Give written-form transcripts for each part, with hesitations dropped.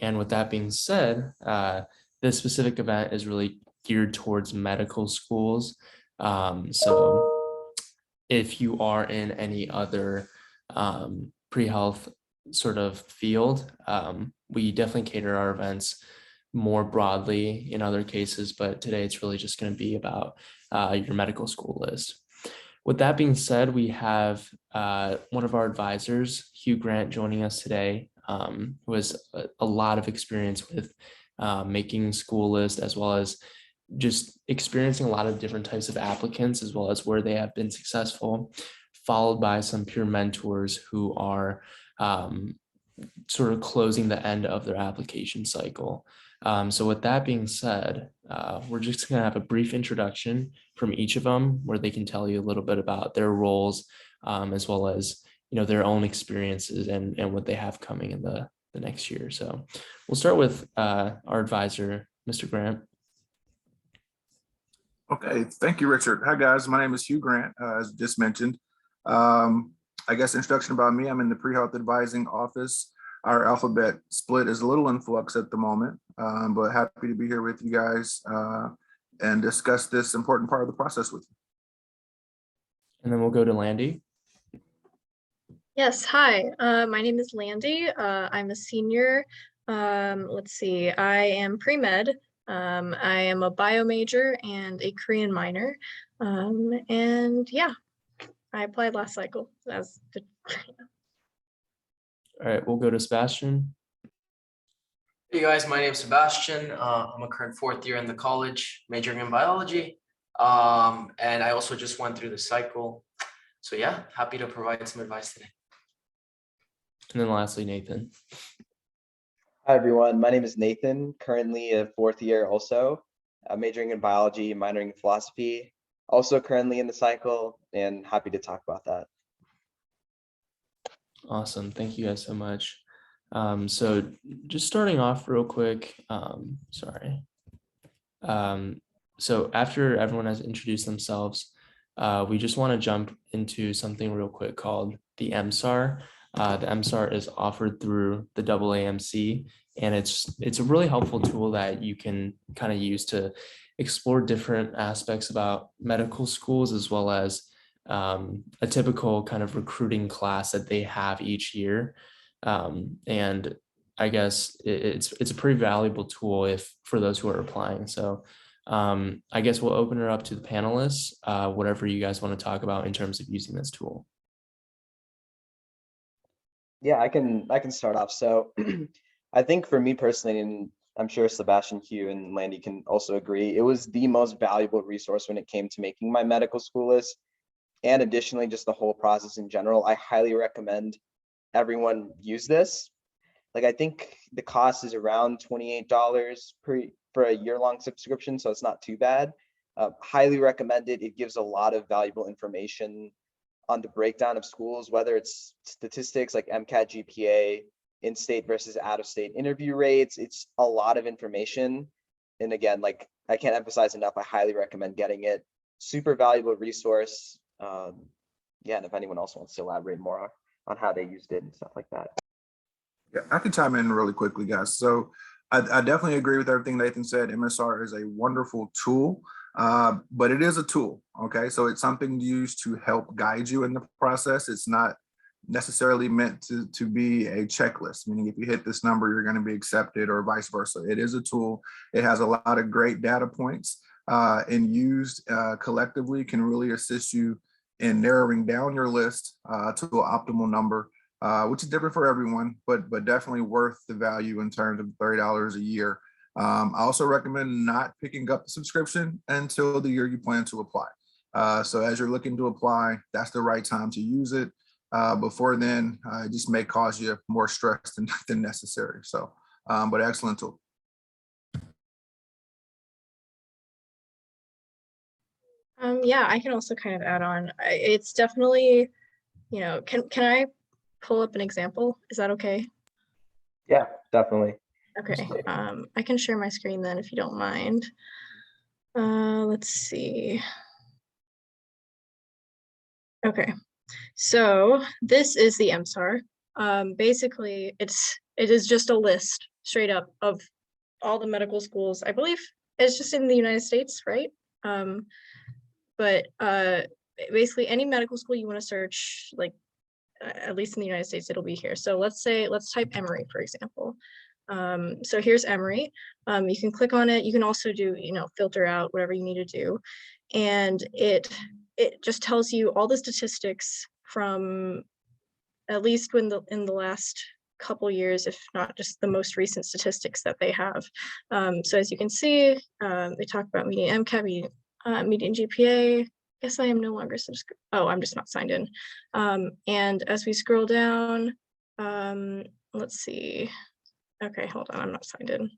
And with that being said, this specific event is really geared towards medical schools. So if you are in any other pre-health sort of field, we definitely cater our events more broadly in other cases, but today it's really just going to be about your medical school list. With that being said, we have one of our advisors, Hugh Grant, joining us today, who has a lot of experience with making school lists, as well as just experiencing a lot of different types of applicants, as well as where they have been successful, followed by some peer mentors who are sort of closing the end of their application cycle. So with that being said, we're just going to have a brief introduction from each of them where they can tell you a little bit about their roles, as well as their own experiences and what they have coming in the next year. So we'll start with our advisor, Mr. Grant. Okay, thank you, Richard. Hi, guys. My name is Hugh Grant, as just mentioned. I guess introduction about me, I'm in the pre-health advising office. Our alphabet split is a little in flux at the moment, but happy to be here with you guys and discuss this important part of the process with you. And then we'll go to Landy. Yes, hi, my name is Landy. I'm a senior. Let's see, I am pre-med. I am a bio major and a Korean minor. And yeah, I applied last cycle. That's good. All right, we'll go to Sebastian. Hey guys, my name is Sebastian. I'm a current 4th year in the college, majoring in biology. And I also just went through the cycle. So yeah, happy to provide some advice today. And then lastly, Nathan. Hi everyone, my name is Nathan, currently a 4th year also, majoring in biology, minoring in philosophy, also currently in the cycle, and happy to talk about that. Awesome, thank you guys so much. So just starting off real quick, so after everyone has introduced themselves, we just want to jump into something real quick called the MSAR. The MSAR is offered through the AAMC, and it's a really helpful tool that you can kind of use to explore different aspects about medical schools, as well as a typical kind of recruiting class that they have each year. And I guess it's a pretty valuable tool for those who are applying. So I guess we'll open it up to the panelists, whatever you guys want to talk about in terms of using this tool. Yeah, I can start off. So I think for me personally, and I'm sure Sebastian, Hugh, and Landy can also agree, it was the most valuable resource when it came to making my medical school list. And additionally, just the whole process in general. I highly recommend everyone use this. Like, I think the cost is around $28 for a year-long subscription, so it's not too bad. Highly recommend it. It gives a lot of valuable information on the breakdown of schools, whether it's statistics like MCAT, GPA, in-state versus out-of-state interview rates. It's a lot of information. And again, like, I can't emphasize enough, I highly recommend getting it. Super valuable resource. Yeah, and if anyone else wants to elaborate more on how they used it and stuff like that. Yeah, I can chime in really quickly, guys. So I definitely agree with everything Nathan said. MSR is a wonderful tool, but it is a tool, okay? So it's something used to help guide you in the process. It's not necessarily meant to be a checklist, meaning if you hit this number, you're gonna be accepted or vice versa. It is a tool. It has a lot of great data points and used collectively can really assist you in narrowing down your list to an optimal number, which is different for everyone, but definitely worth the value in terms of $30 a year. I also recommend not picking up the subscription until the year you plan to apply. So as you're looking to apply, that's the right time to use it. Before then, it just may cause you more stress than necessary. So, but excellent tool. Yeah, I can also kind of add on. It's definitely, can I pull up an example? Is that okay? Yeah, definitely. Okay, I can share my screen then if you don't mind. Let's see. Okay, so this is the MSAR. Basically, it is just a list straight up of all the medical schools. I believe it's just in the United States, right? But basically any medical school you want to search, like at least in the United States, it'll be here. So let's type Emory, for example. So here's Emory. You can click on it. You can also do, filter out whatever you need to do. And it just tells you all the statistics from at least in the last couple years, if not just the most recent statistics that they have. So as you can see, they talk about median MCAT, median GPA. I guess I am no longer I'm just not signed in. And as we scroll down, let's see. Okay, hold on, I'm not signed in.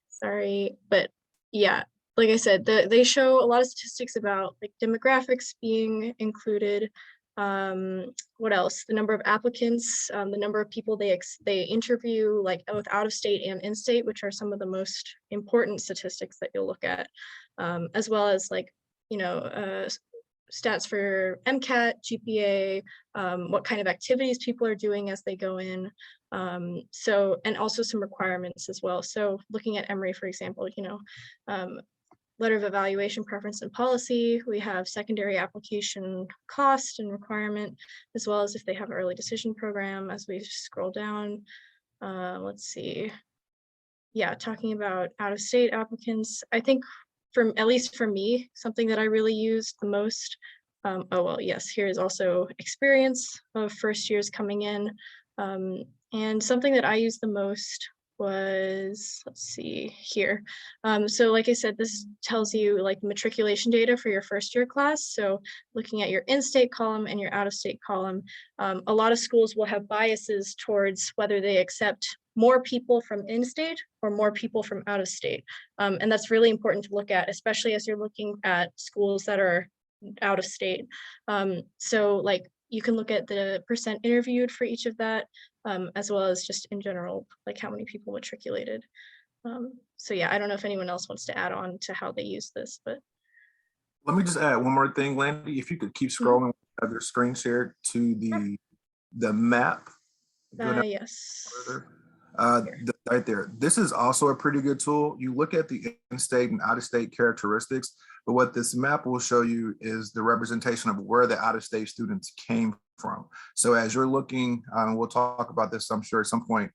Sorry, but yeah, like I said, they show a lot of statistics about like demographics being included. What else? The number of applicants, the number of people they interview, like both out of state and in state, which are some of the most important statistics that you'll look at, as well as like, stats for MCAT, GPA, what kind of activities people are doing as they go in. And also some requirements as well. So looking at Emory, for example, letter of evaluation, preference, and policy. We have secondary application cost and requirement, as well as if they have an early decision program. As we scroll down, let's see. Yeah, talking about out-of-state applicants. I think at least for me, something that I really used the most. Oh, well, yes, here is also experience of first years coming in. And something that I used the most was, let's see here. So like I said, this tells you like matriculation data for your first year class. So looking at your in-state column and your out-of-state column, a lot of schools will have biases towards whether they accept more people from in-state or more people from out-of-state. And that's really important to look at, especially as you're looking at schools that are out of state. So like you can look at the percent interviewed for each of that, as well as just in general, like how many people matriculated. So yeah, I don't know if anyone else wants to add on to how they use this, but. Let me just add one more thing, Landy. If you could keep scrolling, have your screen shared to the map. Yes. Right there. This is also a pretty good tool. You look at the in-state and out-of-state characteristics, but what this map will show you is the representation of where the out-of-state students came from. So as you're looking, we'll talk about this, I'm sure, at some point.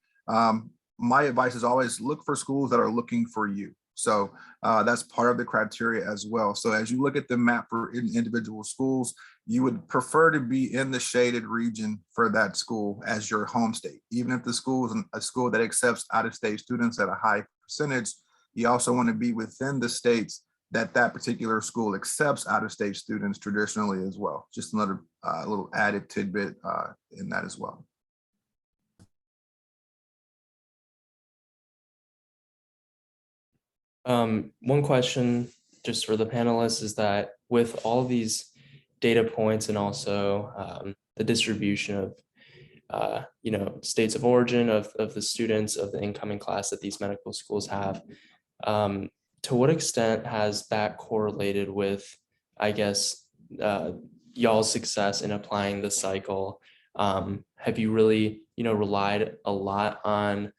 My advice is always look for schools that are looking for you. So that's part of the criteria as well. So as you look at the map for individual schools, you would prefer to be in the shaded region for that school as your home state. Even if the school is a school that accepts out-of-state students at a high percentage, you also want to be within the states that particular school accepts out-of-state students traditionally as well. Just another little added tidbit in that as well. One question just for the panelists is that with all these data points and also the distribution of states of origin of the students of the incoming class that these medical schools have, to what extent has that correlated with, I guess, y'all's success in applying the cycle? Have you really, relied a lot on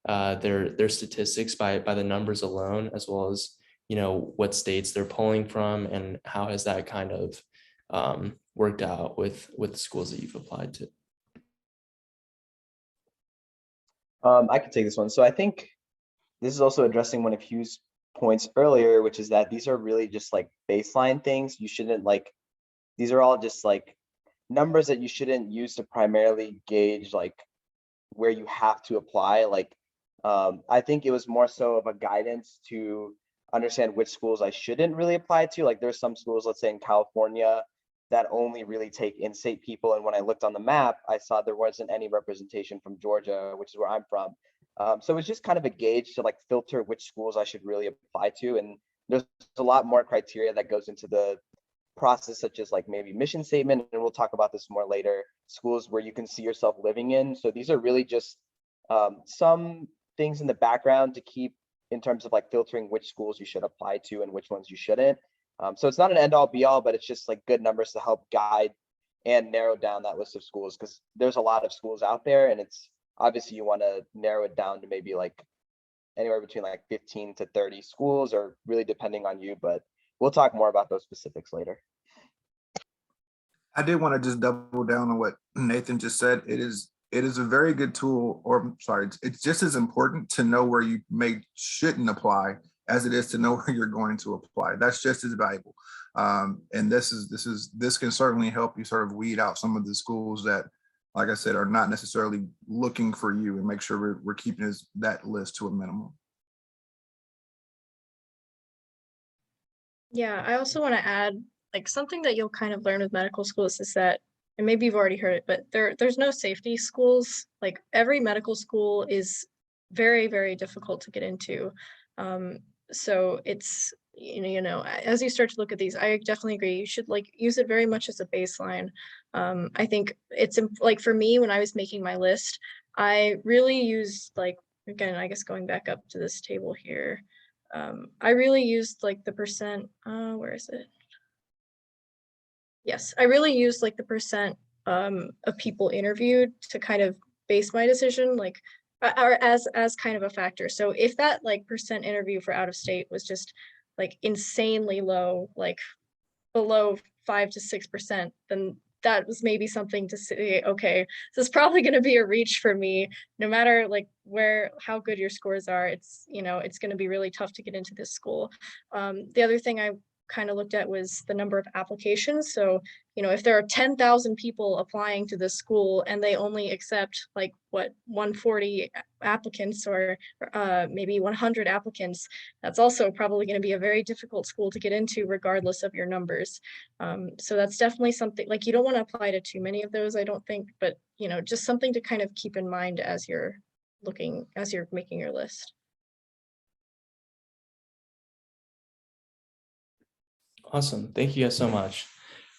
their statistics by the numbers alone, as well as, what states they're pulling from, and how has that kind of worked out with the schools that you've applied to? I can take this one. So I think this is also addressing one of Hugh's points earlier, which is that these are really just like baseline things. You shouldn't these are all just like numbers that you shouldn't use to primarily gauge like where you have to apply. I think it was more so of a guidance to understand which schools I shouldn't really apply to. Like there's some schools, let's say in California, that only really take in-state people. And when I looked on the map, I saw there wasn't any representation from Georgia, which is where I'm from. So it was just kind of a gauge to like filter which schools I should really apply to. And there's a lot more criteria that goes into the process, such as like maybe mission statement. And we'll talk about this more later, schools where you can see yourself living in. So these are really just some things in the background to keep in terms of like filtering which schools you should apply to and which ones you shouldn't. So it's not an end all be all, but it's just like good numbers to help guide and narrow down that list of schools, because there's a lot of schools out there, and it's obviously you want to narrow it down to maybe like anywhere between like 15 to 30 schools, or really depending on you, but we'll talk more about those specifics later. I did want to just double down on what Nathan just said. It is a very good tool, or sorry, it's just as important to know where you shouldn't apply as it is to know where you're going to apply. That's just as valuable. And this can certainly help you sort of weed out some of the schools that, like I said, are not necessarily looking for you, and make sure we're keeping that list to a minimum. Yeah, I also want to add, like, something that you'll kind of learn with medical schools is that, and maybe you've already heard it, but there's no safety schools. Like, every medical school is very, very difficult to get into. So it's, as you start to look at these, I definitely agree. You should like use it very much as a baseline. I think it's like for me, when I was making my list, I really used like, again, I guess going back up to this table here, I really used like the percent, where is it? Yes, I really used like the percent of people interviewed to kind of base my decision, like, or as kind of a factor. So if that like percent interview for out of state was just like insanely low, like below 5 to 6%, then that was maybe something to say, okay, this is probably going to be a reach for me, no matter like how good your scores are. It's, it's going to be really tough to get into this school. The other thing I kind of looked at was the number of applications. So, if there are 10,000 people applying to this school and they only accept like 140 applicants, or maybe 100 applicants, that's also probably going to be a very difficult school to get into regardless of your numbers. So that's definitely something, like, you don't want to apply to too many of those, I don't think, but just something to kind of keep in mind as you're making your list. Awesome. Thank you guys so much.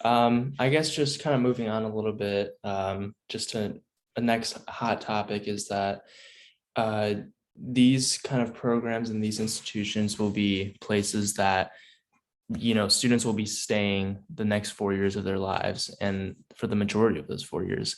I guess just kind of moving on a little bit, just to the next hot topic is that these kind of programs and these institutions will be places that, students will be staying the next 4 years of their lives, and for the majority of those 4 years.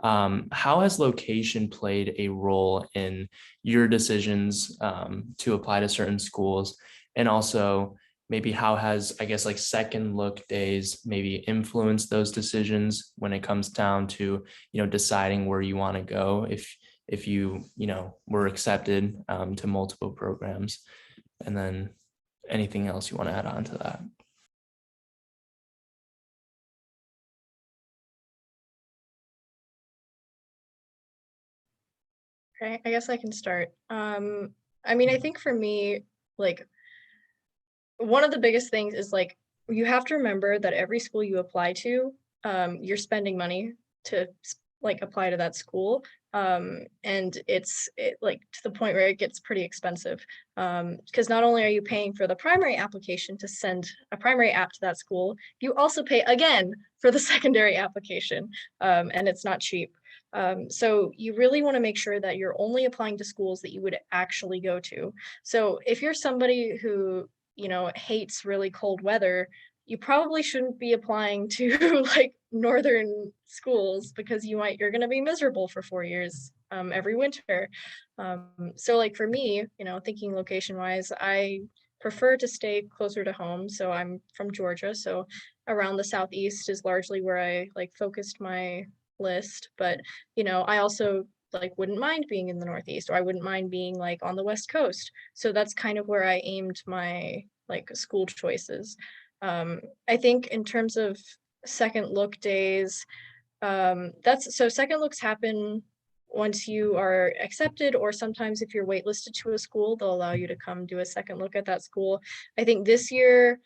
How has location played a role in your decisions to apply to certain schools? And also, maybe how has, I guess, like second look days maybe influenced those decisions when it comes down to, deciding where you want to go if you, were accepted to multiple programs? And then anything else you want to add on to that? Okay, I guess I can start. I think for me, like, one of the biggest things is like, you have to remember that every school you apply to, you're spending money to like apply to that school. And it's like to the point where it gets pretty expensive. Because not only are you paying for the primary application to send a primary app to that school, you also pay again for the secondary application. And it's not cheap. So you really want to make sure that you're only applying to schools that you would actually go to. So if you're somebody who, hates really cold weather, you probably shouldn't be applying to like northern schools, because you're going to be miserable for 4 years every winter. So like for me, thinking location wise, I prefer to stay closer to home. So I'm from Georgia, so around the southeast is largely where I like focused my list. But I also like wouldn't mind being in the northeast, or I wouldn't mind being like on the west coast. So that's kind of where I aimed my like school choices. I think in terms of second look days, second looks happen once you are accepted, or sometimes if you're waitlisted to a school, they'll allow you to come do a second look at that school. I think this year,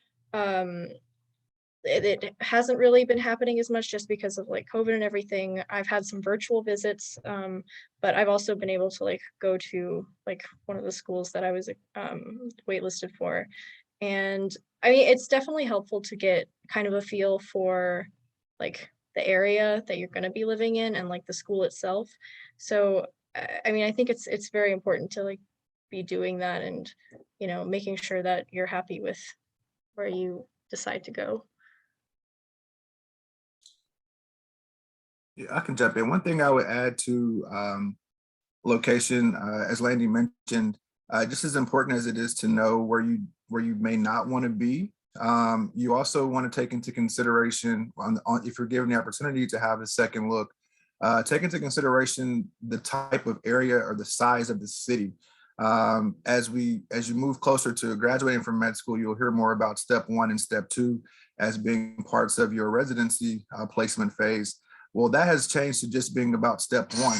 it hasn't really been happening as much just because of like COVID and everything. I've had some virtual visits, but I've also been able to like go to like one of the schools that I was waitlisted for. And it's definitely helpful to get kind of a feel for like the area that you're going to be living in and like the school itself. So, I think it's very important to like be doing that, and, making sure that you're happy with where you decide to go. Yeah, I can jump in. One thing I would add to location, as Landy mentioned, just as important as it is to know where you may not want to be, you also want to take into consideration if you're given the opportunity to have a second look, take into consideration the type of area or the size of the city. As you move closer to graduating from med school, you'll hear more about step 1 and step 2 as being parts of your residency placement phase. Well, that has changed to just being about step 1.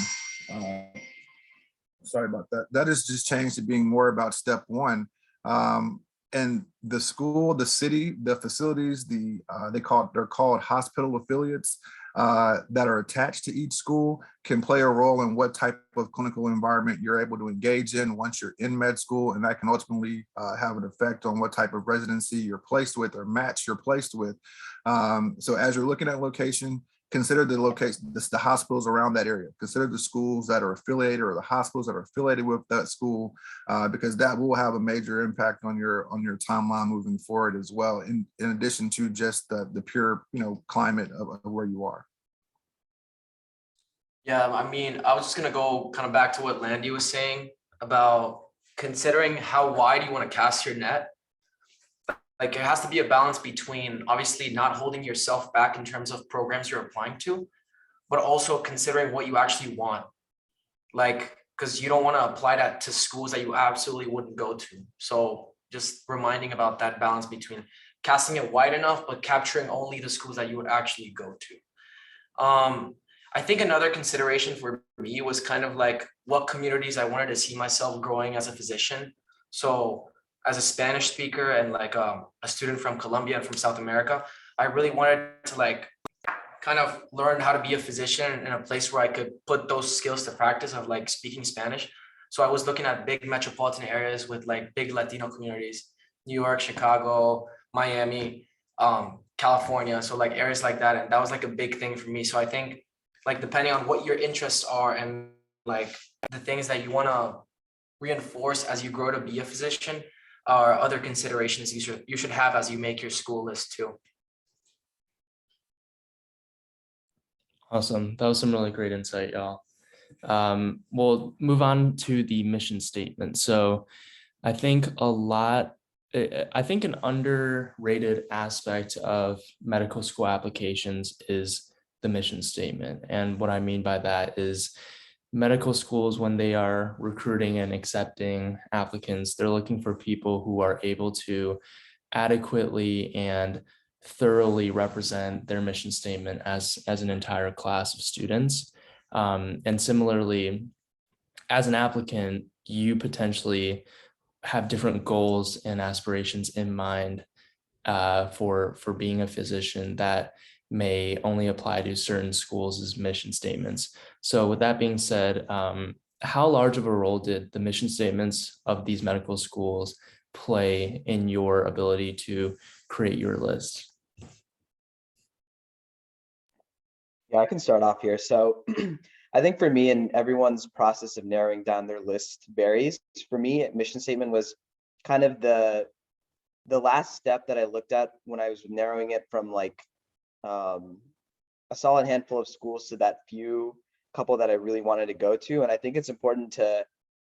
Sorry about that. That has just changed to being more about step 1. And the school, the city, the facilities, they're called hospital affiliates that are attached to each school can play a role in what type of clinical environment you're able to engage in once you're in med school, and that can ultimately have an effect on what type of residency you're placed with or match you're placed with. So as you're looking at location, consider the location, the hospitals around that area. Consider the schools that are affiliated or the hospitals that are affiliated with that school, because that will have a major impact on your timeline moving forward as well. In addition to just the pure, climate of where you are. Yeah, I mean, I was just gonna go kind of back to what Landy was saying about considering how wide you want to cast your net. Like it has to be a balance between obviously not holding yourself back in terms of programs you're applying to, but also considering what you actually want. Like, because you don't want to apply that to schools that you absolutely wouldn't go to. So just reminding about that balance between casting it wide enough, but capturing only the schools that you would actually go to. I think another consideration for me was kind of like what communities I wanted to see myself growing as a physician. So as a Spanish speaker and like a student from Colombia and from South America, I really wanted to like kind of learn how to be a physician in a place where I could put those skills to practice of like speaking Spanish. So I was looking at big metropolitan areas with like big Latino communities, New York, Chicago, Miami, California. So like areas like that. And that was like a big thing for me. So I think like depending on what your interests are and like the things that you want to reinforce as you grow to be a physician are other considerations you should have as you make your school list too. Awesome. That was some really great insight, y'all. We'll move on to the mission statement. So I think an underrated aspect of medical school applications is the mission statement. And what I mean by that is medical schools, when they are recruiting and accepting applicants, they're looking for people who are able to adequately and thoroughly represent their mission statement as an entire class of students. And similarly, as an applicant, you potentially have different goals and aspirations in mind for being a physician that may only apply to certain schools as mission statements. So with that being said, how large of a role did the mission statements of these medical schools play in your ability to create your list? Yeah, I can start off here. So I think for me, and everyone's process of narrowing down their list varies. For me, mission statement was kind of the last step that I looked at when I was narrowing it from like a solid handful of schools to that couple that I really wanted to go to. And I think it's important to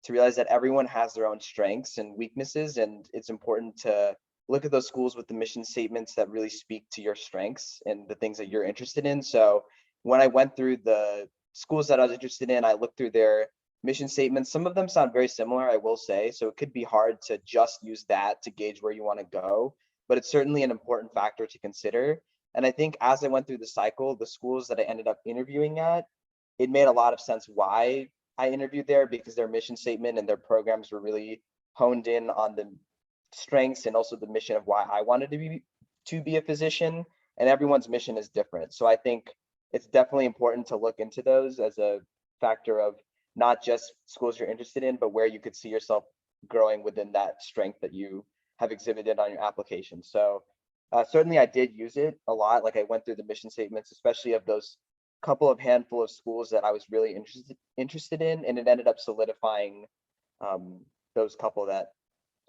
realize that everyone has their own strengths and weaknesses, and it's important to look at those schools with the mission statements that really speak to your strengths and the things that you're interested in. So when I went through the schools that I was interested in, I looked through their mission statements. Some of them sound very similar, I will say, so it could be hard to just use that to gauge where you want to go, but it's certainly an important factor to consider. And I think as I went through the cycle, the schools that I ended up interviewing at, it made a lot of sense why I interviewed there, because their mission statement and their programs were really honed in on the strengths and also the mission of why I wanted to be a physician, and everyone's mission is different. So I think it's definitely important to look into those as a factor of not just schools you're interested in, but where you could see yourself growing within that strength that you have exhibited on your application. So certainly I did use it a lot. Like I went through the mission statements, especially of those handful of schools that I was really interested in, and it ended up solidifying those couple that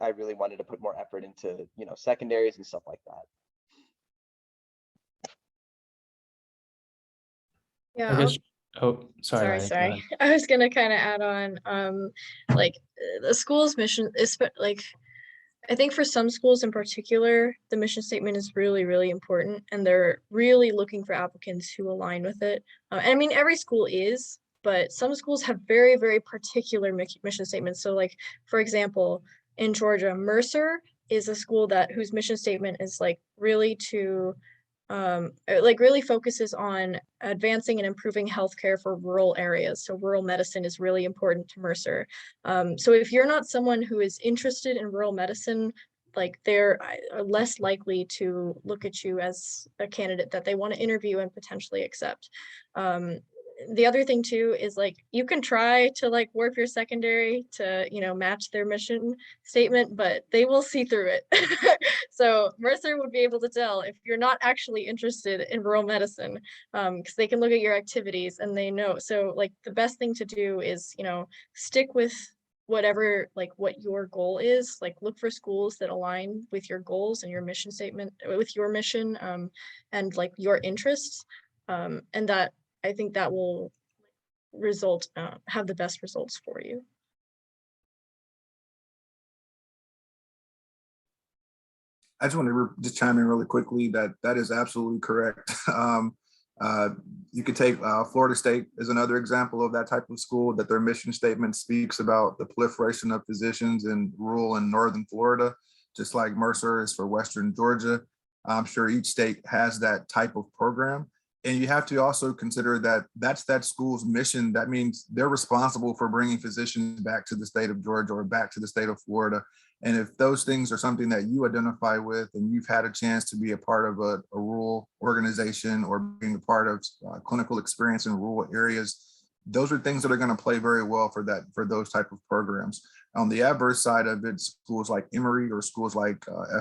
I really wanted to put more effort into, secondaries and stuff like that. Yeah, I guess, oh, sorry, sorry, Lenny, go sorry. ahead. I was gonna kind of add on, like the school's mission is like, I think for some schools in particular, the mission statement is really, really important, and they're really looking for applicants who align with it. And I mean, every school is, but some schools have very, very particular mission statements. So, like for example, in Georgia, Mercer is a school that whose mission statement is like really to like really focuses on advancing and improving healthcare for rural areas. So rural medicine is really important to Mercer. So if you're not someone who is interested in rural medicine, like they're less likely to look at you as a candidate that they want to interview and potentially accept. The other thing too is like you can try to like warp your secondary to, you know, match their mission statement, but they will see through it. So Mercer would be able to tell if you're not actually interested in rural medicine, because they can look at your activities and they know. So like the best thing to do is, you know, stick with whatever like what your goal is. Like look for schools that align with your goals and your mission statement, with your mission, and like your interests, and that I think that will result have the best results for you. I just want to just chime in really quickly that that is absolutely correct. Uh, you could take Florida State as another example of that type of school, that their mission statement speaks about the proliferation of physicians in rural and northern Florida, just like Mercer is for Western Georgia. I'm sure each state has that type of program. And you have to also consider that that's that school's mission. That means they're responsible for bringing physicians back to the state of Georgia or back to the state of Florida. And if those things are something that you identify with and you've had a chance to be a part of a rural organization or being a part of clinical experience in rural areas, those are things that are going to play very well for that, for those type of programs. On the adverse side of it, schools like Emory or schools like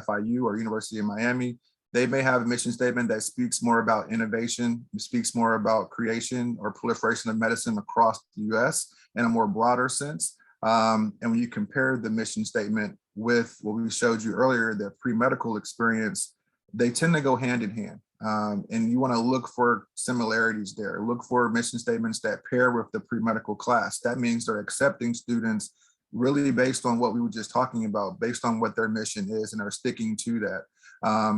FIU or University of Miami, they may have a mission statement that speaks more about innovation, speaks more about creation or proliferation of medicine across the US in a more broader sense. And when you compare the mission statement with what we showed you earlier, the pre-medical experience, they tend to go hand in hand. And you want to look for similarities there. Look for mission statements that pair with the pre-medical class. That means they're accepting students really based on what we were just talking about, based on what their mission is, and are sticking to that.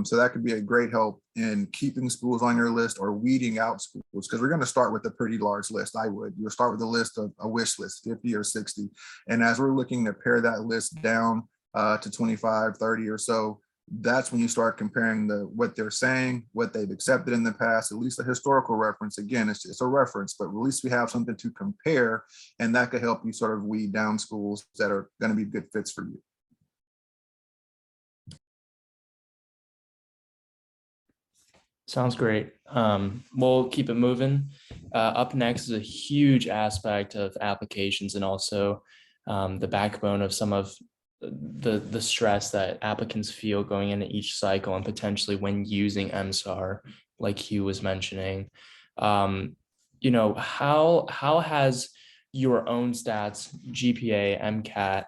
So that could be a great help in keeping schools on your list or weeding out schools, because we're going to start with a pretty large list. You'll start with a list of a wish list, 50 or 60. And as we're looking to pare that list down to 25, 30 or so, that's when you start comparing what they're saying, what they've accepted in the past, at least a historical reference. Again, it's a reference, but at least we have something to compare, and that could help you sort of weed down schools that are going to be good fits for you. Sounds great. We'll keep it moving. Up next is a huge aspect of applications and also the backbone of some of the stress that applicants feel going into each cycle and potentially when using MSAR, like Hugh was mentioning. You know, how has your own stats, GPA, MCAT,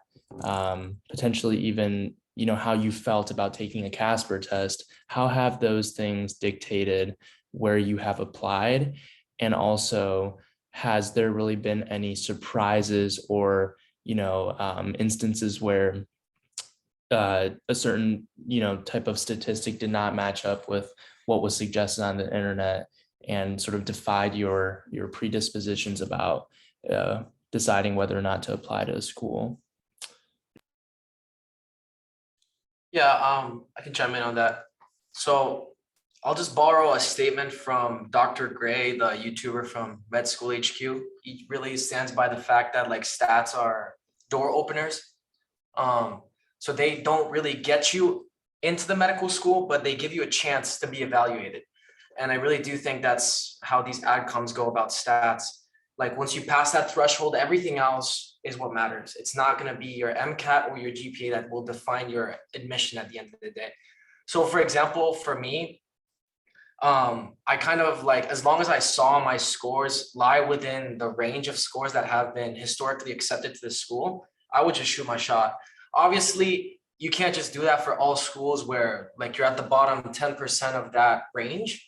potentially even, you know, how you felt about taking a Casper test, how have those things dictated where you have applied? And also, has there really been any surprises or, you know, instances where a certain, you know, type of statistic did not match up with what was suggested on the internet and sort of defied your predispositions about deciding whether or not to apply to a school? Yeah, I can chime in on that. So I'll just borrow a statement from Dr. Gray, the YouTuber from Med School HQ. He really stands by the fact that like stats are door openers. So they don't really get you into the medical school, but they give you a chance to be evaluated. And I really do think that's how these outcomes go about stats. Like once you pass that threshold, everything else is what matters. It's not going to be your MCAT or your GPA that will define your admission at the end of the day. So for example, for me, I kind of like, as long as I saw my scores lie within the range of scores that have been historically accepted to the school, I would just shoot my shot. Obviously, you can't just do that for all schools where like you're at the bottom 10% of that range.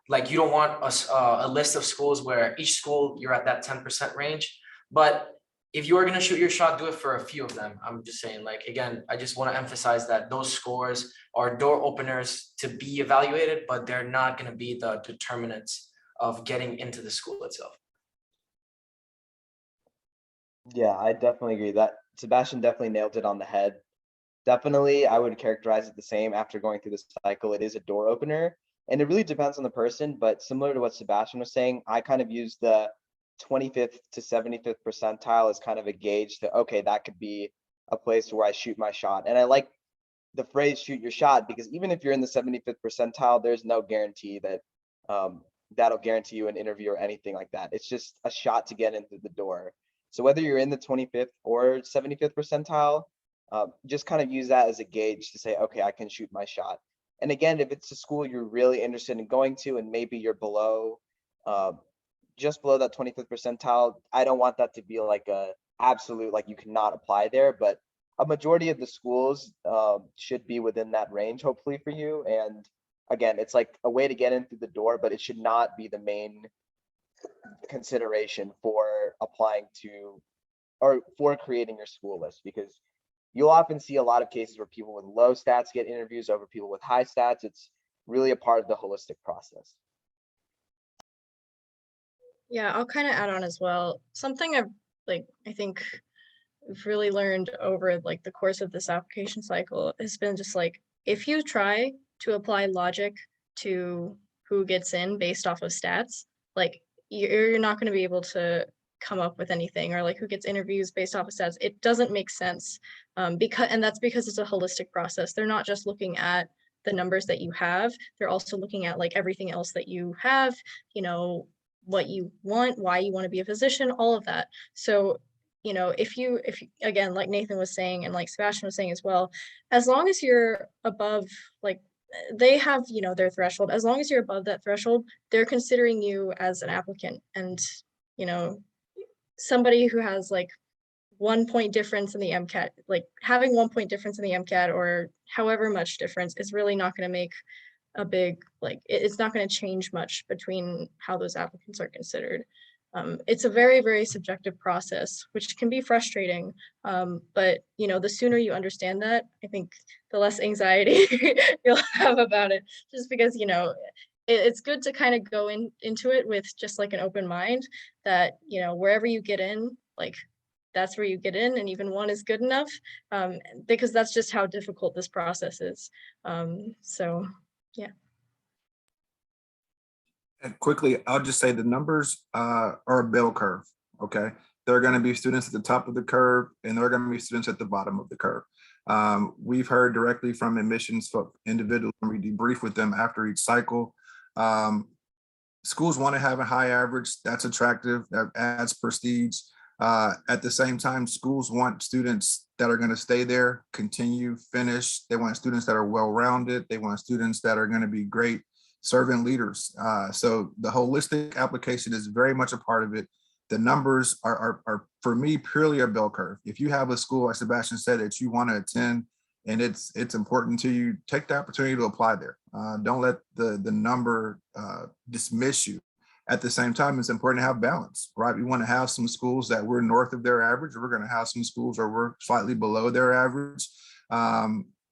like you don't want a list of schools where each school you're at that 10% range. But if you are going to shoot your shot, do it for a few of them. I'm just saying, like, again, I just want to emphasize that those scores are door openers to be evaluated, but they're not going to be the determinants of getting into the school itself. Yeah, I definitely agree that Sebastian definitely nailed it on the head. Definitely, I would characterize it the same after going through this cycle. It is a door opener, and it really depends on the person. But similar to what Sebastian was saying, I kind of use the 25th to 75th percentile as kind of a gauge to, okay, that could be a place where I shoot my shot. And I like the phrase shoot your shot because even if you're in the 75th percentile, there's no guarantee that that'll guarantee you an interview or anything like that. It's just a shot to get into the door. So whether you're in the 25th or 75th percentile, just kind of use that as a gauge to say, okay, I can shoot my shot. And again, if it's a school you're really interested in going to and maybe you're below, just below that 25th percentile, I don't want that to be like a absolute, like you cannot apply there, but a majority of the schools should be within that range, hopefully for you. And again, it's like a way to get in through the door, but it should not be the main consideration for applying to or for creating your school list, because you'll often see a lot of cases where people with low stats get interviews over people with high stats. It's really a part of the holistic process. Yeah, I'll kind of add on as well. Something I think we've really learned over like the course of this application cycle has been just like, if you try to apply logic to who gets in based off of stats, like you're not going to be able to come up with anything, or like who gets interviews based off of stats. It doesn't make sense and that's because it's a holistic process. They're not just looking at the numbers that you have, they're also looking at like everything else that you have, what you want, why you want to be a physician, all of that. So if you again, like Nathan was saying and like Sebastian was saying as well, as long as you're above, like they have their threshold, as long as you're above that threshold, they're considering you as an applicant. And somebody who has like 1 point difference in the MCAT, like having 1 point difference in the MCAT or however much difference is really not going to make a big, like it's not going to change much between how those applicants are considered. It's a very, very subjective process, which can be frustrating. But the sooner you understand that, I think the less anxiety you'll have about it, just because it's good to kind of go into it with just like an open mind that wherever you get in, like that's where you get in, and even one is good enough, because that's just how difficult this process is. So yeah. And quickly, I'll just say the numbers are a bell curve, okay? There are going to be students at the top of the curve, and there are going to be students at the bottom of the curve. We've heard directly from admissions individuals when we debrief with them after each cycle. Schools want to have a high average. That's attractive. That adds prestige. At the same time, schools want students that are going to stay there, continue, finish. They want students that are well-rounded. They want students that are going to be great servant leaders. So the holistic application is very much a part of it. The numbers are for me purely a bell curve. If you have a school, as Sebastian said, that you want to attend and it's important to you, take the opportunity to apply there. Don't let the number dismiss you. At the same time, it's important to have balance, right? We want to have some schools that we're north of their average, or we're going to have some schools where we're slightly below their average.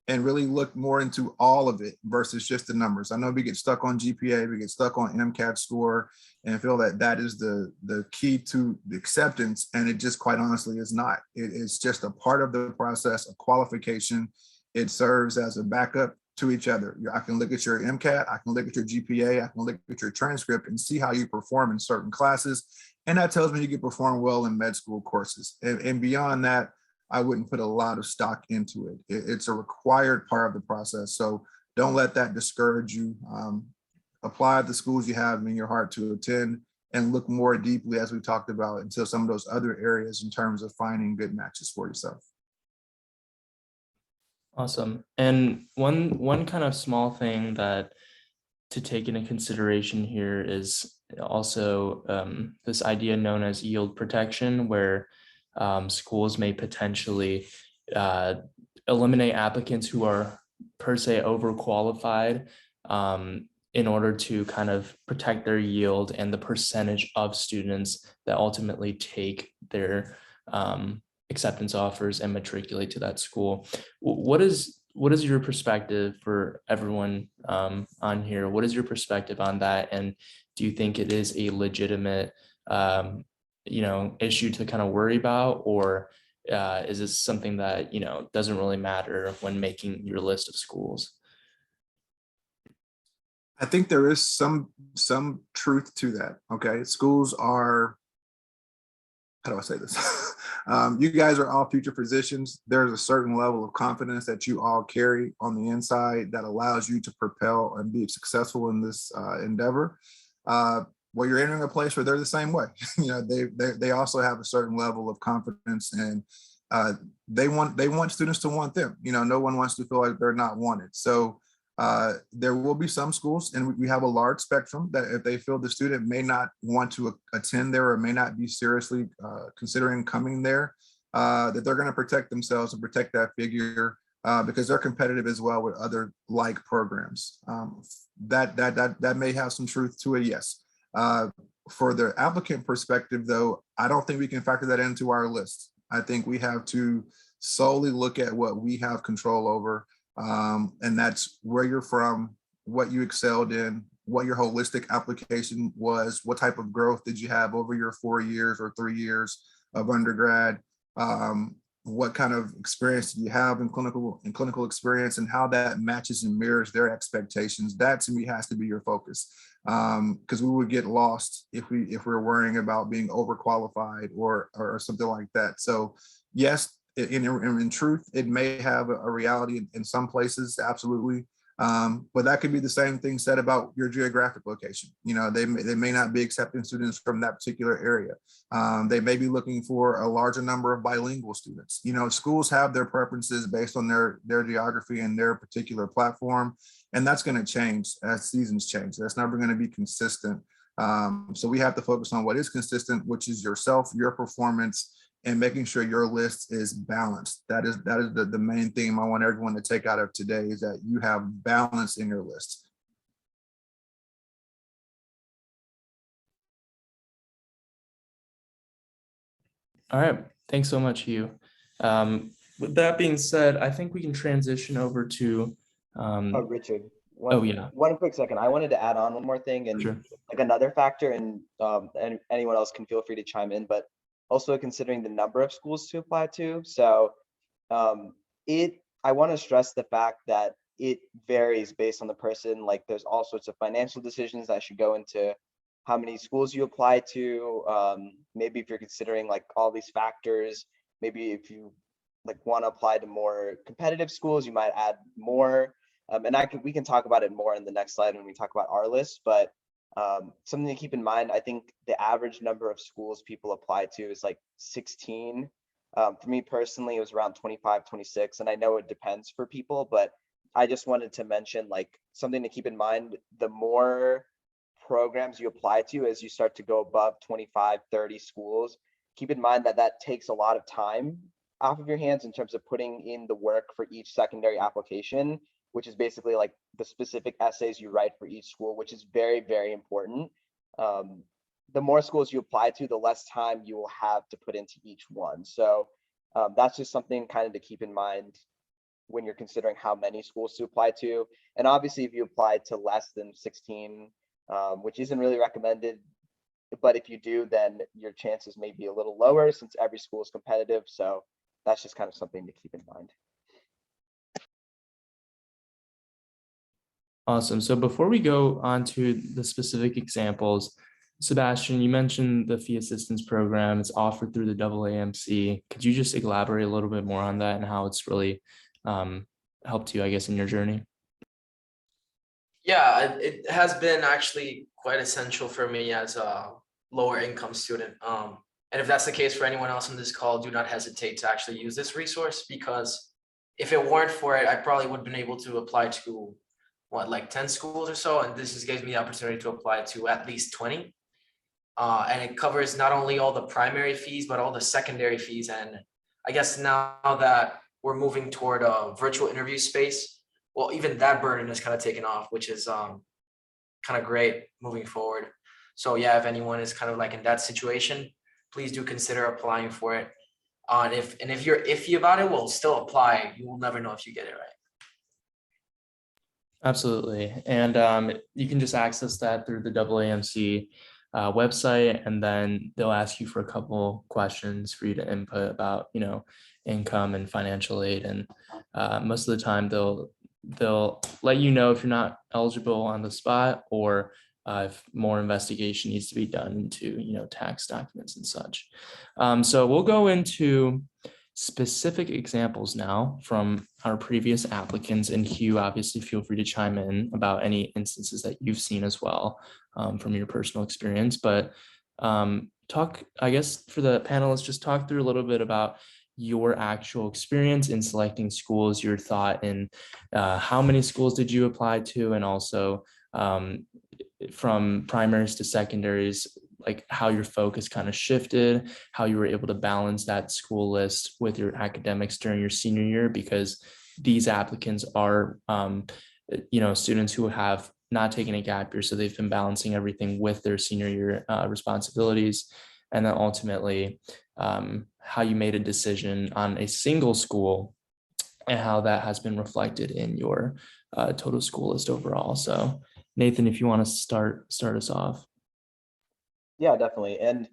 And really look more into all of it versus just the numbers. I know we get stuck on GPA, we get stuck on MCAT score, and feel that that is the key to the acceptance, and it just quite honestly is not. It's just a part of the process of qualification. It serves as a backup to each other. I can look at your MCAT, I can look at your GPA, I can look at your transcript and see how you perform in certain classes, and that tells me you can perform well in med school courses. And beyond that, I wouldn't put a lot of stock into it. It's a required part of the process. So don't let that discourage you. Apply the schools you have in your heart to attend and look more deeply, as we talked about, into some of those other areas in terms of finding good matches for yourself. Awesome. And one kind of small thing that to take into consideration here is also this idea known as yield protection, where schools may potentially eliminate applicants who are per se overqualified in order to kind of protect their yield and the percentage of students that ultimately take their acceptance offers and matriculate to that school. What is your perspective for everyone on here? What is your perspective on that? And do you think it is a legitimate issue to kind of worry about, or is this something that doesn't really matter when making your list of schools? I think there is some truth to that. Okay, schools are, how do I say this? You guys are all future physicians. There's a certain level of confidence that you all carry on the inside that allows you to propel and be successful in this endeavor. Well, you're entering a place where they're the same way. They also have a certain level of confidence, and they want students to want them. No one wants to feel like they're not wanted. So there will be some schools, and we have a large spectrum, that if they feel the student may not want to attend there or may not be seriously considering coming there, that they're going to protect themselves and protect that figure because they're competitive as well with other like programs. That may have some truth to it, yes. For the applicant perspective, though, I don't think we can factor that into our list. I think we have to solely look at what we have control over. And that's where you're from, what you excelled in, what your holistic application was, what type of growth did you have over your 4 years or 3 years of undergrad, what kind of experience do you have in clinical experience, and how that matches and mirrors their expectations. That to me has to be your focus, because we would get lost if we're worrying about being overqualified or something like that. So yes, in truth, it may have a reality in some places, absolutely. But that could be the same thing said about your geographic location. They may not be accepting students from that particular area. They may be looking for a larger number of bilingual students. Schools have their preferences based on their geography and their particular platform, and that's going to change as seasons change. That's never going to be consistent. So we have to focus on what is consistent, which is yourself, your performance, and making sure your list is balanced. That is the main theme I want everyone to take out of today, is that you have balance in your list. All right, thanks so much, Hugh. With that being said, I think we can transition over to Oh, Richard, yeah, one quick second. I wanted to add on one more thing, and sure. like another factor, and anyone else can feel free to chime in, but also considering the number of schools to apply to. So I want to stress the fact that it varies based on the person. Like there's all sorts of financial decisions that should go into how many schools you apply to. Maybe if you're considering like all these factors, maybe if you like want to apply to more competitive schools, you might add more. And we can talk about it more in the next slide when we talk about our list, but something to keep in mind, I think the average number of schools people apply to is like 16. For me personally, it was around 25, 26, and I know it depends for people, but I just wanted to mention like something to keep in mind. The more programs you apply to, as you start to go above 25, 30 schools, keep in mind that that takes a lot of time off of your hands in terms of putting in the work for each secondary application, which is basically like the specific essays you write for each school, which is very, very important. The more schools you apply to, the less time you will have to put into each one. So that's just something kind of to keep in mind when you're considering how many schools to apply to. And obviously, if you apply to less than 16, which isn't really recommended, but if you do, then your chances may be a little lower since every school is competitive. So that's just kind of something to keep in mind. Awesome. So before we go on to the specific examples, Sebastian, you mentioned the fee assistance program. It's offered through the AAMC. Could you just elaborate a little bit more on that and how it's really helped you, I guess, in your journey? Yeah, it has been actually quite essential for me as a lower income student. And if that's the case for anyone else on this call, do not hesitate to actually use this resource, because if it weren't for it, I probably would have been able to apply to like 10 schools or so. And this just gives me the opportunity to apply to at least 20. And it covers not only all the primary fees, but all the secondary fees. And I guess now that we're moving toward a virtual interview space, well, even that burden is kind of taken off, which is kind of great moving forward. So yeah, if anyone is kind of like in that situation, please do consider applying for it. And if you're iffy about it, well, still apply. You will never know if you get it right. Absolutely. And you can just access that through the AAMC website, and then they'll ask you for a couple questions for you to input about, income and financial aid. And most of the time they'll let you know if you're not eligible on the spot, or if more investigation needs to be done into, tax documents and such. So we'll go into specific examples now from our previous applicants, and Hugh, obviously feel free to chime in about any instances that you've seen as well, from your personal experience. But I guess for the panelists, just talk through a little bit about your actual experience in selecting schools, your thought in how many schools did you apply to, and also from primaries to secondaries, like how your focus kind of shifted, how you were able to balance that school list with your academics during your senior year, because these applicants are, students who have not taken a gap year. So they've been balancing everything with their senior year responsibilities. And then ultimately, how you made a decision on a single school and how that has been reflected in your total school list overall. So Nathan, if you want to start us off. Yeah, definitely. And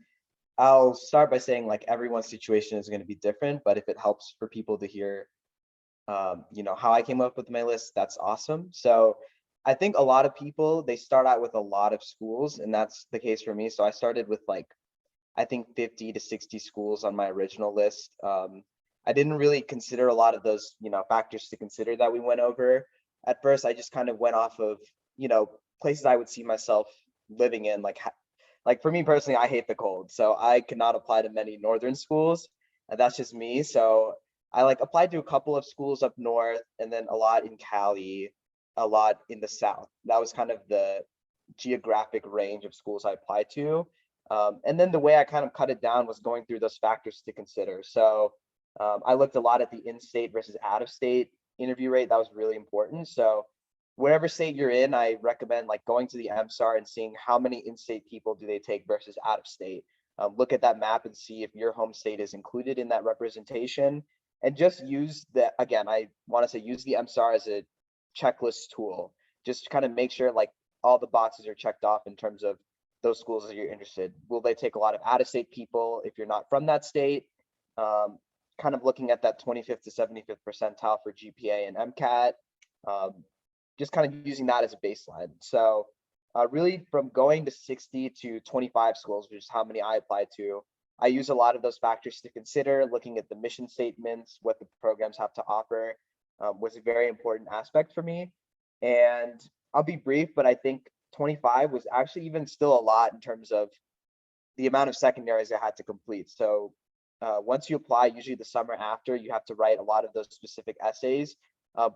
I'll start by saying like everyone's situation is going to be different, but if it helps for people to hear, how I came up with my list, that's awesome. So I think a lot of people, they start out with a lot of schools, and that's the case for me. So I started with I think 50 to 60 schools on my original list. I didn't really consider a lot of those, factors to consider that we went over. At first, I just kind of went off of, places I would see myself living in, like for me personally, I hate the cold, so I cannot apply to many northern schools, and that's just me. So I applied to a couple of schools up north, and then a lot in Cali, a lot in the south. That was kind of the geographic range of schools I applied to. And then the way I kind of cut it down was going through those factors to consider. So I looked a lot at the in-state versus out-of-state interview rate. That was really important. So whatever state you're in, I recommend going to the MSAR and seeing how many in-state people do they take versus out-of-state. Look at that map and see if your home state is included in that representation, and just use I want to say use the MSAR as a checklist tool. Just kind of make sure all the boxes are checked off in terms of those schools that you're interested. Will they take a lot of out-of-state people if you're not from that state? Kind of looking at that 25th to 75th percentile for GPA and MCAT. Just kind of using that as a baseline. So really from going to 60 to 25 schools, which is how many I applied to, I use a lot of those factors to consider. Looking at the mission statements, what the programs have to offer, was a very important aspect for me. And I'll be brief, but I think 25 was actually even still a lot in terms of the amount of secondaries I had to complete. So once you apply, usually the summer after, you have to write a lot of those specific essays.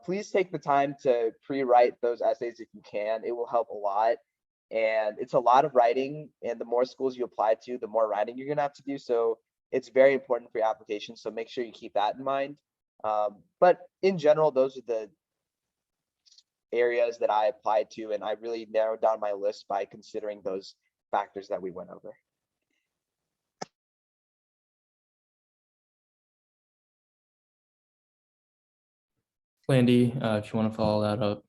Please take the time to pre-write those essays if you can. It will help a lot. And it's a lot of writing, and the more schools you apply to, the more writing you're gonna have to do. So it's very important for your application. So make sure you keep that in mind. But in general, those are the areas that I applied to, and I really narrowed down my list by considering those factors that we went over. Landy, if you want to follow that up.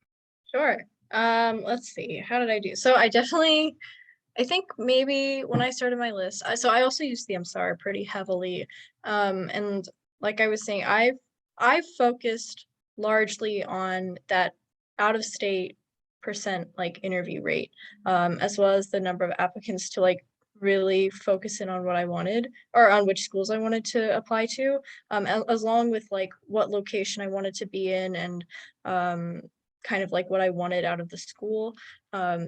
Sure. Let's see. How did I do? So I think maybe when I started my list, so I also used the MSAR pretty heavily. And like I was saying, I've focused largely on that out of state percent interview rate, as well as the number of applicants to really focus in on what I wanted, or on which schools I wanted to apply to, as long with what location I wanted to be in, and kind of what I wanted out of the school.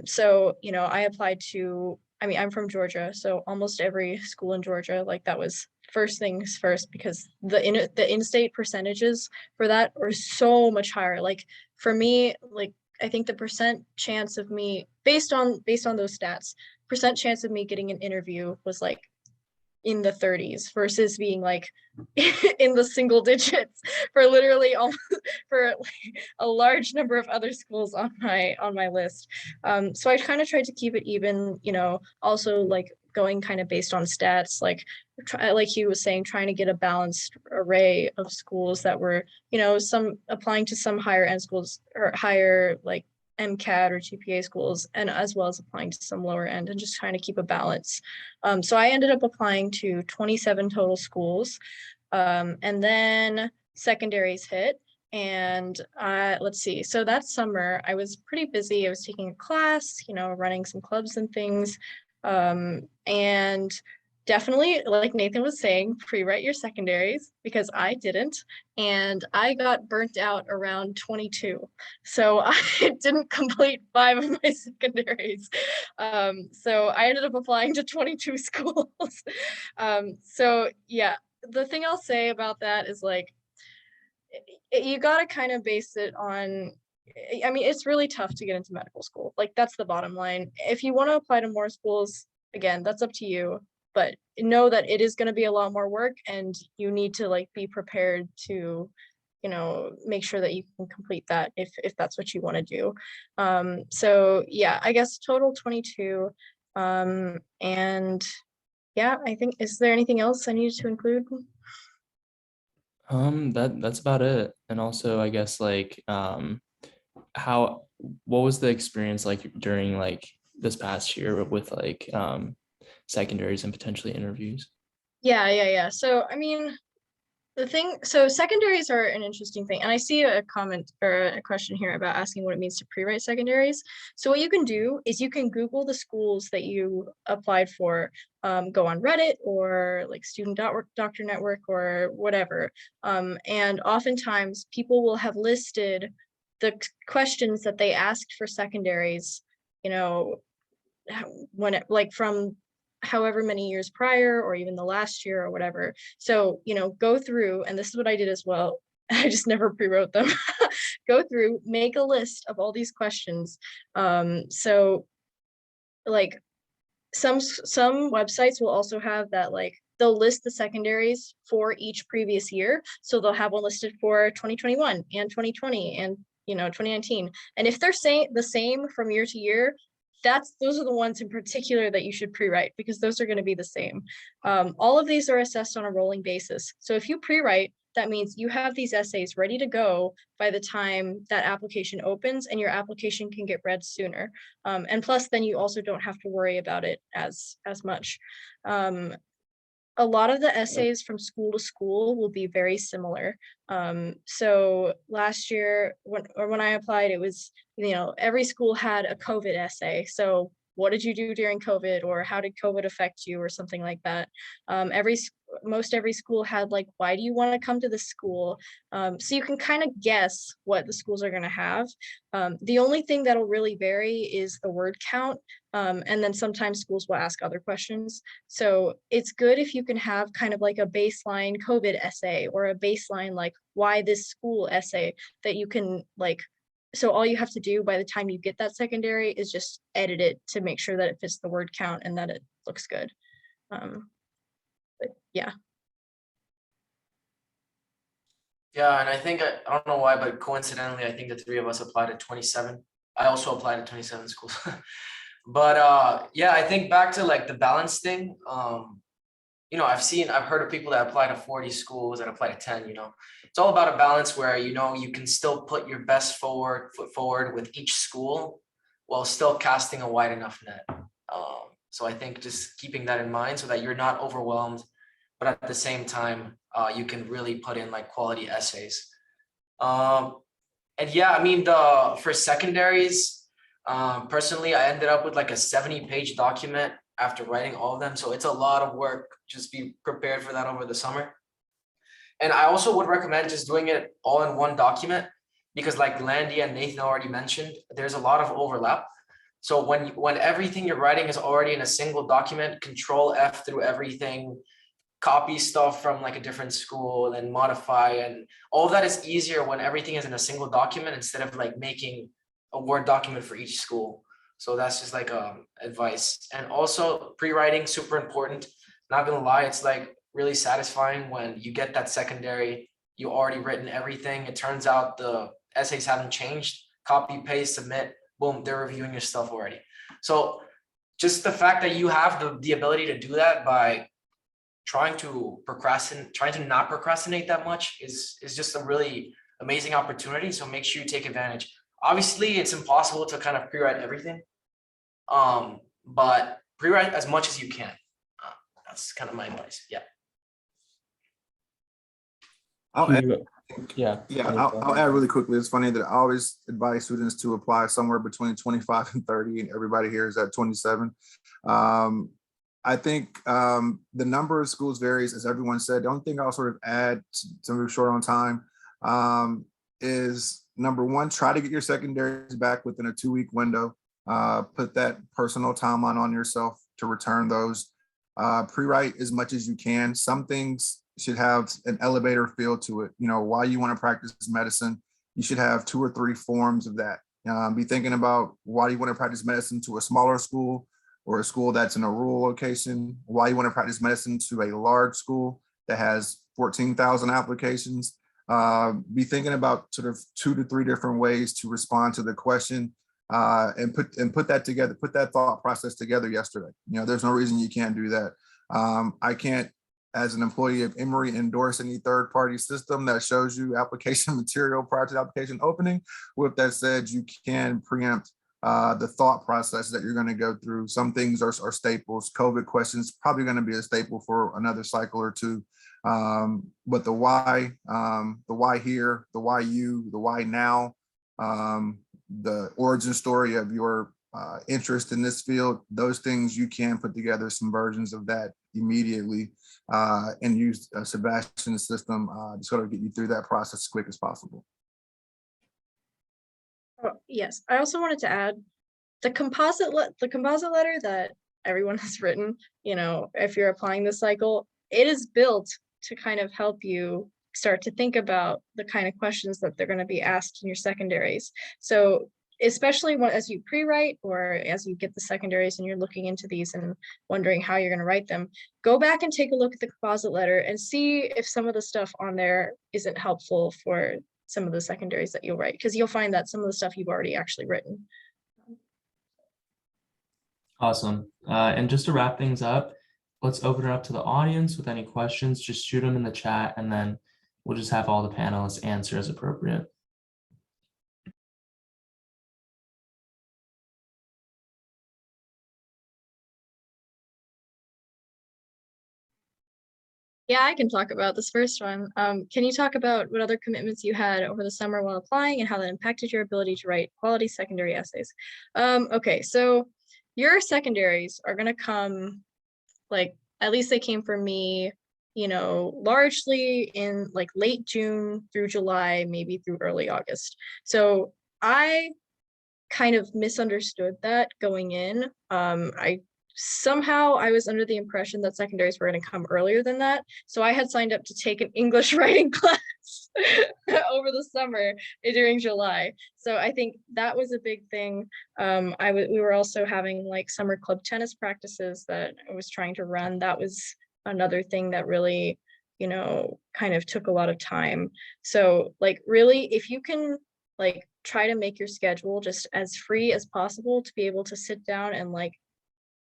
So, I applied to, I'm from Georgia, so almost every school in Georgia, that was first things first, because the in-state percentages for that are so much higher. For me, I think the percent chance of me, based on those stats, percent chance of me getting an interview was in the 30s versus being like in the single digits for literally almost for like a large number of other schools on my list. So I kind of tried to keep it even, you know, also like going kind of based on stats, like like Hugh was saying, trying to get a balanced array of schools that were, you know, some applying to some higher end schools or higher like MCAT or GPA schools, and as well as applying to some lower end, and just trying to keep a balance. So I ended up applying to 27 total schools. And then secondaries hit. And let's see, so that summer I was pretty busy. I was taking a class, you know, running some clubs and things. And definitely, like Nathan was saying, pre-write your secondaries, because I didn't. And I got burnt out around 22. So I didn't complete 5 of my secondaries. So I ended up applying to 22 schools. So yeah, the thing I'll say about that is like, you got to kind of base it on, I mean, it's really tough to get into medical school. Like, that's the bottom line. If you want to apply to more schools, again, that's up to you. But know that it is going to be a lot more work, and you need to like be prepared to, you know, make sure that you can complete that if that's what you want to do. So yeah, I guess total 22. And yeah, I think, is there anything else I needed to include? That's about it. And also, I guess like how what was the experience like during like this past year with like secondaries and potentially interviews? Yeah. So I mean, so secondaries are an interesting thing. And I see a comment or a question here about asking what it means to pre-write secondaries. So what you can do is you can Google the schools that you applied for, go on Reddit or like Student Doctor Network or whatever. And oftentimes people will have listed the questions that they asked for secondaries, you know, when it like from however many years prior or even the last year or whatever. So, you know, go through, and this is what I did as well. I just never pre-wrote them. Go through, make a list of all these questions. So like some websites will also have that, like they'll list the secondaries for each previous year. So they'll have one listed for 2021 and 2020 and, you know, 2019. And if they're saying the same from year to year, those are the ones in particular that you should pre-write, because those are going to be the same. All of these are assessed on a rolling basis. So if you pre-write, that means you have these essays ready to go by the time that application opens, and your application can get read sooner. And plus, then you also don't have to worry about it as much. A lot of the essays from school to school will be very similar. So last year when I applied, it was, you know, every school had a COVID essay. So what did you do during COVID, or how did COVID affect you, or something like that. Most every school had like, why do you want to come to this school? So you can kind of guess what the schools are going to have. The only thing that'll really vary is the word count. And then sometimes schools will ask other questions. So it's good if you can have kind of like a baseline COVID essay, or a baseline like why this school essay that you can like, so all you have to do by the time you get that secondary is just edit it to make sure that it fits the word count and that it looks good. But yeah. Yeah, and I think, I don't know why, but coincidentally, I think the three of us applied at 27. I also applied at 27 schools. But yeah, I think back to like the balance thing. You know, I've heard of people that apply to 40 schools, that apply to 10, you know. It's all about a balance where, you know, you can still put your best foot forward with each school while still casting a wide enough net. So I think just keeping that in mind so that you're not overwhelmed, but at the same time, you can really put in like quality essays. And yeah, I mean, for secondaries, personally, I ended up with like a 70-page document after writing all of them. So it's a lot of work. Just be prepared for that over the summer. And I also would recommend just doing it all in one document, because like Landy and Nathan already mentioned, there's a lot of overlap. So when everything you're writing is already in a single document, Control F through everything, copy stuff from like a different school and modify, and all of that is easier when everything is in a single document instead of like making a Word document for each school. So that's just like advice. And also pre-writing, super important. not gonna lie, it's like really satisfying when you get that secondary, you already written everything. It turns out the essays haven't changed, copy, paste, submit, boom, they're reviewing your stuff already. So just the fact that you have the ability to do that by trying to not procrastinate that much is just a really amazing opportunity. So make sure you take advantage. Obviously, it's impossible to kind of pre-write everything, but pre-write as much as you can. That's kind of my advice. Yeah. I'll add, Yeah. I'll add really quickly. It's funny that I always advise students to apply somewhere between 25 and 30, and everybody here is at 27. I think the number of schools varies, as everyone said. The only thing I'll sort of add to move short on time is number one, try to get your secondaries back within a 2-week window. Put that personal timeline on yourself to return those. Pre-write as much as you can. Some things should have an elevator feel to it. You know, why you want to practice medicine, you should have 2 or 3 forms of that. Be thinking about why you want to practice medicine to a smaller school or a school that's in a rural location, why you want to practice medicine to a large school that has 14,000 applications. Be thinking about sort of 2 to 3 different ways to respond to the question, and put that together, put that thought process together yesterday. You know, there's no reason you can't do that. I can't, as an employee of Emory, endorse any third-party system that shows you application material prior to the application opening. With that said, you can preempt the thought process that you're going to go through. Some things are staples. COVID questions probably going to be a staple for another cycle or 2. But the why here, the why you, the why now, the origin story of your interest in this field, those things you can put together some versions of that immediately and use Sebastian's system to sort of get you through that process as quick as possible. Oh, yes, I also wanted to add the composite letter that everyone has written, you know, if you're applying this cycle, it is built to kind of help you start to think about the kind of questions that they're going to be asked in your secondaries. So especially as you pre-write or as you get the secondaries and you're looking into these and wondering how you're going to write them, go back and take a look at the composite letter and see if some of the stuff on there isn't helpful for some of the secondaries that you'll write, because you'll find that some of the stuff you've already actually written. Awesome. And just to wrap things up, let's open it up to the audience with any questions. Just shoot them in the chat, and then we'll just have all the panelists answer as appropriate. Yeah, I can talk about this first one. Can you talk about what other commitments you had over the summer while applying and how that impacted your ability to write quality secondary essays? Okay, so your secondaries are gonna come, like, at least they came for me, you know, largely in like late June through July, maybe through early August. So I kind of misunderstood that going in. I was under the impression that secondaries were going to come earlier than that. So I had signed up to take an English writing class over the summer during July. So I think that was a big thing. We were also having like summer club tennis practices that I was trying to run. That was another thing that really, you know, kind of took a lot of time. So like really, if you can like try to make your schedule just as free as possible to be able to sit down and like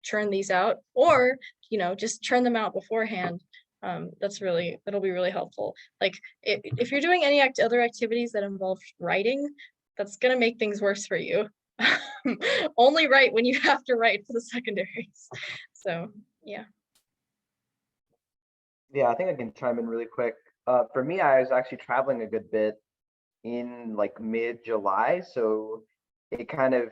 churn these out, or you know, just churn them out beforehand. That'll be really helpful. Like if you're doing any other activities that involve writing, that's gonna make things worse for you. Only write when you have to write for the secondaries. So yeah. Yeah, I think I can chime in really quick. For me, I was actually traveling a good bit in like mid-July, so I kind of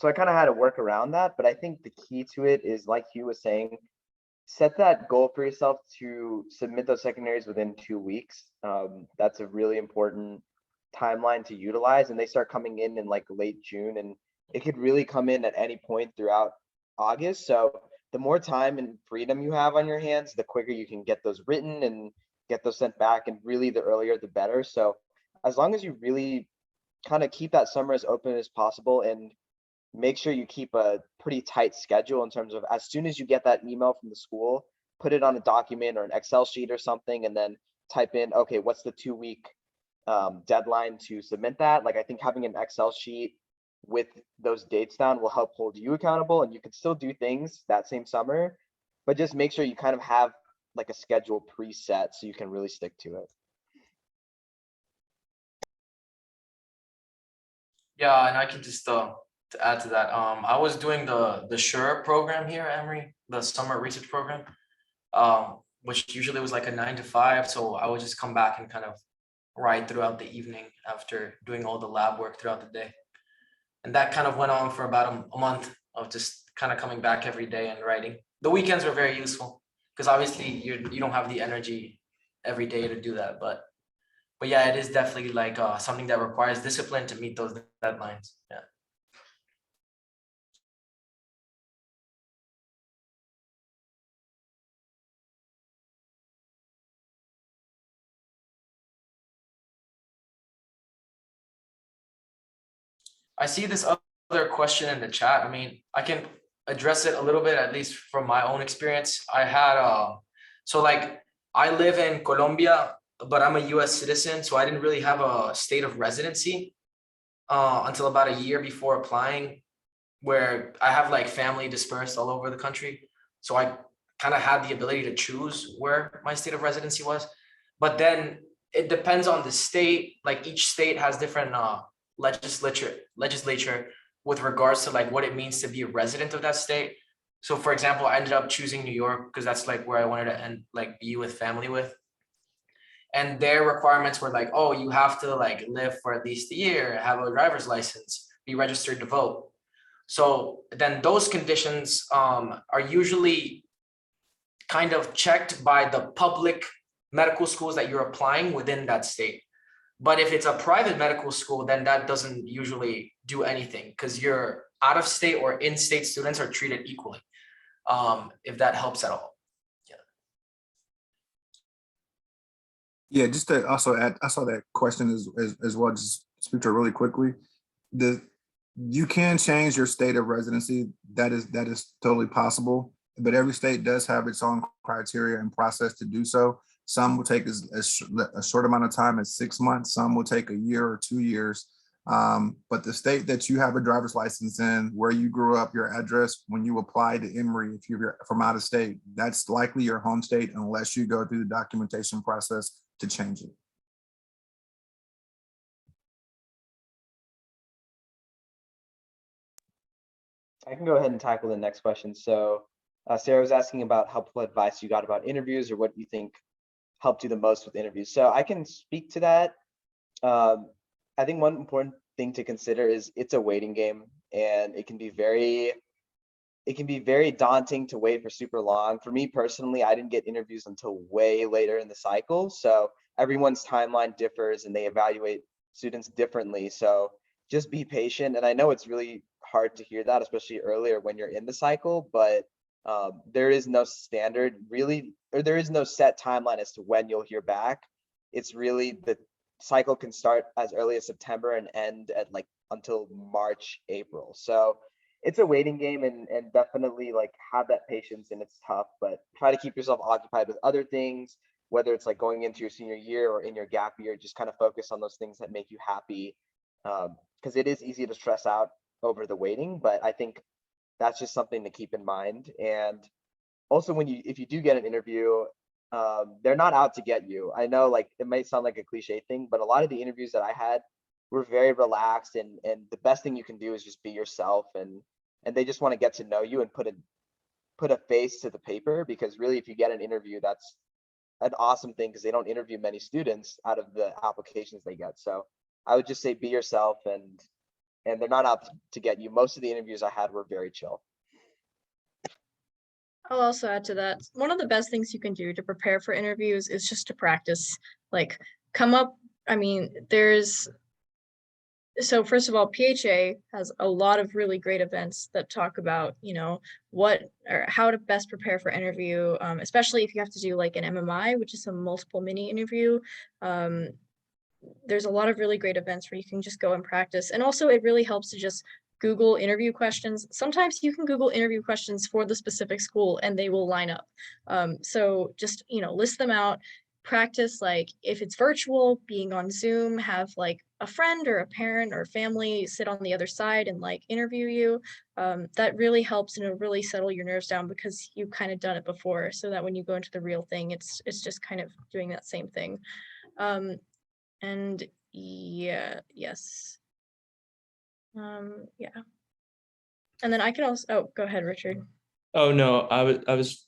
had to work around that. But I think the key to it is, like Hugh was saying, set that goal for yourself to submit those secondaries within 2 weeks. That's a really important timeline to utilize, and they start coming in like late June, and it could really come in at any point throughout August. So the more time and freedom you have on your hands, the quicker you can get those written and get those sent back, and really the earlier the better. So as long as you really kind of keep that summer as open as possible and make sure you keep a pretty tight schedule in terms of as soon as you get that email from the school, put it on a document or an Excel sheet or something, and then type in, okay, what's the 2-week deadline to submit that? Like, I think having an Excel sheet with those dates down will help hold you accountable, and you can still do things that same summer, but just make sure you kind of have like a schedule preset so you can really stick to it. Yeah, and I can just to add to that, I was doing the SURE program here at Emory, the summer research program, which usually was like a 9 to 5. So I would just come back and kind of write throughout the evening after doing all the lab work throughout the day. And that kind of went on for about a month of just kind of coming back every day and writing. The weekends were very useful because obviously you don't have the energy every day to do that, but yeah, it is definitely like something that requires discipline to meet those deadlines. Yeah. I see this other question in the chat. I mean, I can address it a little bit, at least from my own experience. I had so like I live in Colombia, but I'm a US citizen, so I didn't really have a state of residency until about a year before applying, where I have like family dispersed all over the country. So I kind of had the ability to choose where my state of residency was. But then it depends on the state. Like each state has different legislature with regards to like what it means to be a resident of that state. So for example, I ended up choosing New York because that's like where I wanted to end, like be with family with. And their requirements were like, oh, you have to like live for at least a year, have a driver's license, be registered to vote. So then those conditions are usually kind of checked by the public medical schools that you're applying within that state. But if it's a private medical school, then that doesn't usually do anything because your out of state or in-state students are treated equally, if that helps at all. Yeah, just to also add, I saw that question as well, just speak to it really quickly. You can change your state of residency. That is totally possible, but every state does have its own criteria and process to do so. Some will take a short amount of time as 6 months. Some will take a year or 2 years. But the state that you have a driver's license in, where you grew up, your address, when you apply to Emory, if you're from out of state, that's likely your home state unless you go through the documentation process to change it. I can go ahead and tackle the next question. So Sarah was asking about helpful advice you got about interviews or what you think helped you the most with interviews. So I can speak to that. I think one important thing to consider is it's a waiting game, and it can be very daunting to wait for super long. For me personally, I didn't get interviews until way later in the cycle. So everyone's timeline differs and they evaluate students differently. So just be patient. And I know it's really hard to hear that, especially earlier when you're in the cycle, but there is no standard really, or there is no set timeline as to when you'll hear back. It's really the cycle can start as early as September and end at like until March, April. So it's a waiting game, and definitely like have that patience, and it's tough, but try to keep yourself occupied with other things, whether it's like going into your senior year or in your gap year. Just kind of focus on those things that make you happy, because it is easy to stress out over the waiting, but I think that's just something to keep in mind. And also if you do get an interview, they're not out to get you. I know like it might sound like a cliche thing, but a lot of the interviews that I had were very relaxed, and the best thing you can do is just be yourself, and they just want to get to know you and put a face to the paper, because really if you get an interview, that's an awesome thing because they don't interview many students out of the applications they get. So I would just say be yourself, and they're not out to get you. Most of the interviews I had were very chill. I'll also add to that. One of the best things you can do to prepare for interviews is just to practice. Like so first of all, PHA has a lot of really great events that talk about, what or how to best prepare for interview, especially if you have to do like an MMI, which is a multiple mini interview. There's a lot of really great events where you can just go and practice. And also it really helps to just Google interview questions. Sometimes you can Google interview questions for the specific school and they will line up. So just, list them out, practice, like if it's virtual, being on Zoom, have like a friend or a parent or family sit on the other side and like interview you. That really helps and it'll really settle your nerves down because you've kind of done it before, so that when you go into the real thing, it's just kind of doing that same thing. And yeah, yes. Yeah. And then I can also, oh, go ahead, Richard. Oh, no,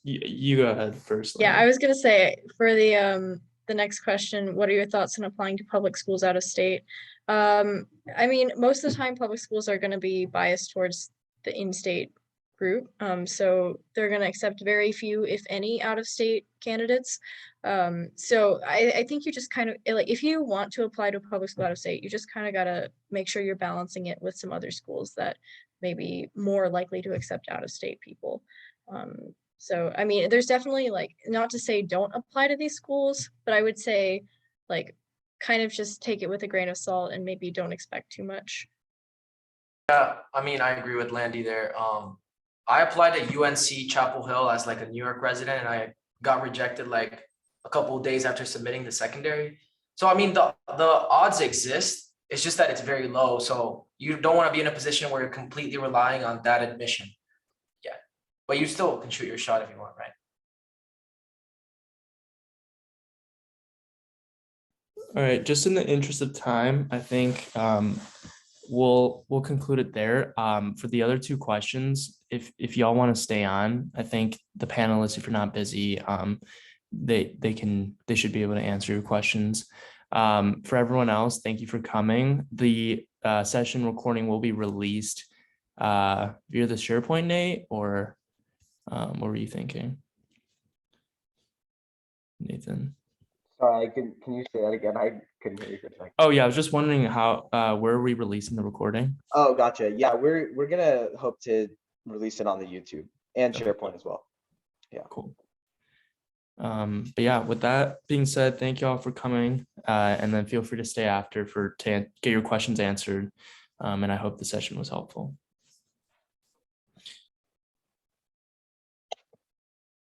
you go ahead first. Yeah, I Lenny. was gonna say for the next question, what are your thoughts on applying to public schools out of state? I mean, most of the time public schools are gonna be biased towards the in-state group. So they're gonna accept very few, if any, out-of-state candidates. So I think you just kind of, like, if you want to apply to a public school out of state, you just kind of gotta make sure you're balancing it with some other schools that may be more likely to accept out-of-state people. So, I mean, there's definitely, like, not to say don't apply to these schools, but I would say, like, kind of just take it with a grain of salt and maybe don't expect too much. Yeah, I mean, I agree with Landy there. I applied at UNC Chapel Hill as like a New York resident, and I got rejected like a couple of days after submitting the secondary. So I mean, the odds exist. It's just that it's very low. So you don't want to be in a position where you're completely relying on that admission. Yeah, but you still can shoot your shot if you want, right? All right, just in the interest of time, I think we'll conclude it there. For the other two questions, if y'all want to stay on, I think the panelists, if you're not busy, they should be able to answer your questions. For everyone else, thank you for coming. The session recording will be released via the SharePoint, Nate, or what were you thinking, Nathan? Sorry, can you say that again? I couldn't hear you for a second. Oh yeah, I was just wondering how where are we releasing the recording? Oh, gotcha. Yeah, we're gonna hope to release it on the YouTube and SharePoint as well. Cool. But yeah, with that being said, thank you all for coming, and then feel free to stay after to get your questions answered. And I hope the session was helpful.